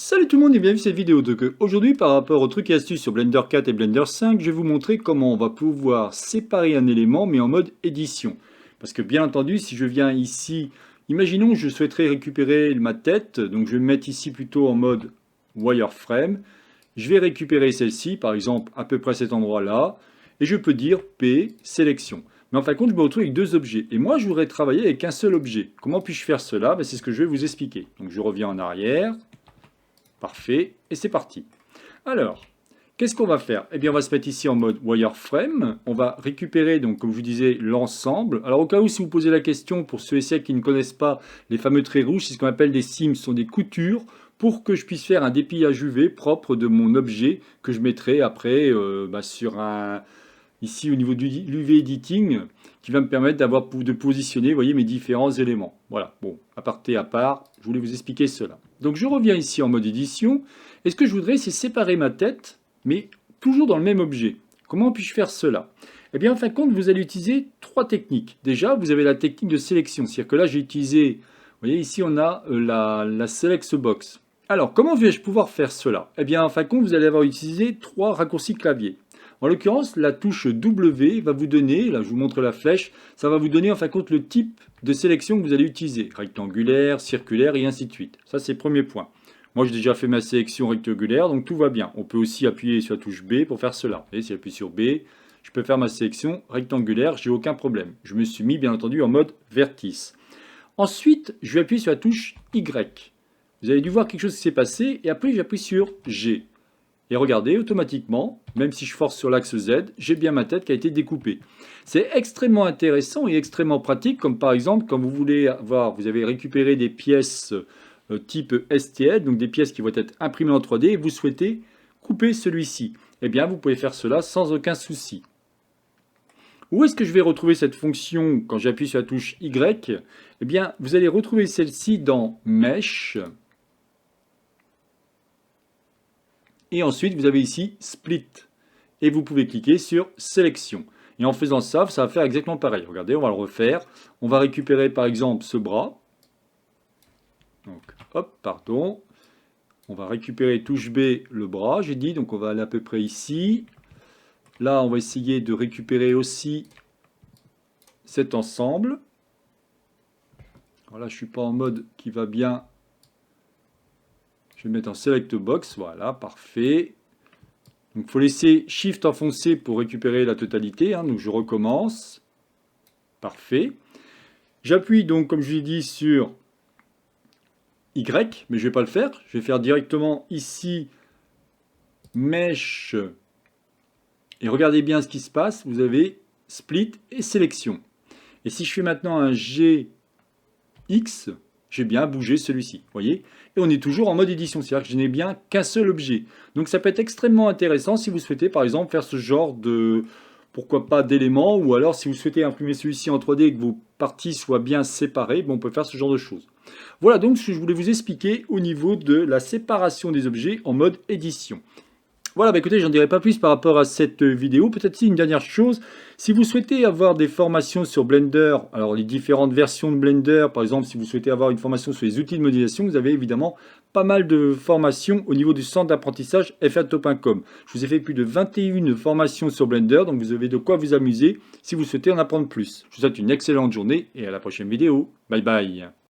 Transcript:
Salut tout le monde et bienvenue sur cette vidéo. Donc, aujourd'hui, par rapport aux trucs et astuces sur Blender 4 et Blender 5, je vais vous montrer comment on va pouvoir séparer un élément mais en mode édition. Parce que bien entendu, si je viens ici, imaginons que je souhaiterais récupérer ma tête, donc je vais me mettre ici plutôt en mode wireframe. Je vais récupérer celle-ci, par exemple à peu près cet endroit-là, et je peux dire P, sélection. Mais en fin de compte, je me retrouve avec deux objets. Et moi, je voudrais travailler avec un seul objet. Comment puis-je faire cela? C'est ce que je vais vous expliquer. Donc je reviens en arrière. Parfait, et c'est parti. Alors, qu'est-ce qu'on va faire? Eh bien, on va se mettre ici en mode wireframe. On va récupérer, donc, comme je vous disais, l'ensemble. Alors, au cas où, si vous posez la question, pour ceux et celles qui ne connaissent pas les fameux traits rouges, c'est ce qu'on appelle des cimes, ce sont des coutures pour que je puisse faire un dépillage UV propre de mon objet que je mettrai après sur un, ici au niveau du l'UV editing qui va me permettre de positionner, vous voyez, mes différents éléments. Voilà, bon, aparté à part, je voulais vous expliquer cela. Donc je reviens ici en mode édition, et ce que je voudrais, c'est séparer ma tête, mais toujours dans le même objet. Comment puis-je faire cela? Eh bien, en fin de compte, vous allez utiliser trois techniques. Déjà, vous avez la technique de sélection, c'est-à-dire que là, j'ai utilisé, vous voyez, ici, on a la Select Box. Alors, comment vais-je pouvoir faire cela? Eh bien, en fin de compte, vous allez avoir utilisé trois raccourcis clavier. En l'occurrence, la touche W va vous donner, là je vous montre la flèche, ça va vous donner en fin de compte le type de sélection que vous allez utiliser. Rectangulaire, circulaire et ainsi de suite. Ça c'est le premier point. Moi j'ai déjà fait ma sélection rectangulaire, donc tout va bien. On peut aussi appuyer sur la touche B pour faire cela. Et si j'appuie sur B, je peux faire ma sélection rectangulaire, j'ai aucun problème. Je me suis mis bien entendu en mode vertice. Ensuite, je vais appuyer sur la touche Y. Vous avez dû voir quelque chose qui s'est passé, et après j'appuie sur G. Et regardez, automatiquement, même si je force sur l'axe Z, j'ai bien ma tête qui a été découpée. C'est extrêmement intéressant et extrêmement pratique, comme par exemple quand vous voulez avoir, vous avez récupéré des pièces type STL, donc des pièces qui vont être imprimées en 3D, et vous souhaitez couper celui-ci. Eh bien, vous pouvez faire cela sans aucun souci. Où est-ce que je vais retrouver cette fonction quand j'appuie sur la touche Y? Eh bien, vous allez retrouver celle-ci dans Mesh. Et ensuite, vous avez ici Split. Et vous pouvez cliquer sur Sélection. Et en faisant ça, ça va faire exactement pareil. Regardez, on va le refaire. On va récupérer par exemple ce bras. Donc, hop, pardon. On va récupérer touche B, le bras, j'ai dit. Donc, on va aller à peu près ici. Là, on va essayer de récupérer aussi cet ensemble. Voilà, je ne suis pas en mode qui va bien. Je vais mettre en Select Box. Voilà, parfait. Donc il faut laisser Shift enfoncé pour récupérer la totalité. Donc je recommence. Parfait. J'appuie donc, comme je l'ai dit, sur Y, mais je ne vais pas le faire. Je vais faire directement ici Mesh. Et regardez bien ce qui se passe. Vous avez Split et Sélection. Et si je fais maintenant un GX, j'ai bien bougé celui-ci, voyez. Et on est toujours en mode édition, c'est-à-dire que je n'ai bien qu'un seul objet. Donc ça peut être extrêmement intéressant si vous souhaitez par exemple faire ce genre de, pourquoi pas, d'éléments, ou alors si vous souhaitez imprimer celui-ci en 3D et que vos parties soient bien séparées, on peut faire ce genre de choses. Voilà donc ce que je voulais vous expliquer au niveau de la séparation des objets en mode édition. Voilà, écoutez, j'en dirai pas plus par rapport à cette vidéo. Peut-être si une dernière chose, si vous souhaitez avoir des formations sur Blender, alors les différentes versions de Blender, par exemple, si vous souhaitez avoir une formation sur les outils de modélisation, vous avez évidemment pas mal de formations au niveau du centre d'apprentissage frto.com. Je vous ai fait plus de 21 formations sur Blender, donc vous avez de quoi vous amuser si vous souhaitez en apprendre plus. Je vous souhaite une excellente journée et à la prochaine vidéo. Bye bye.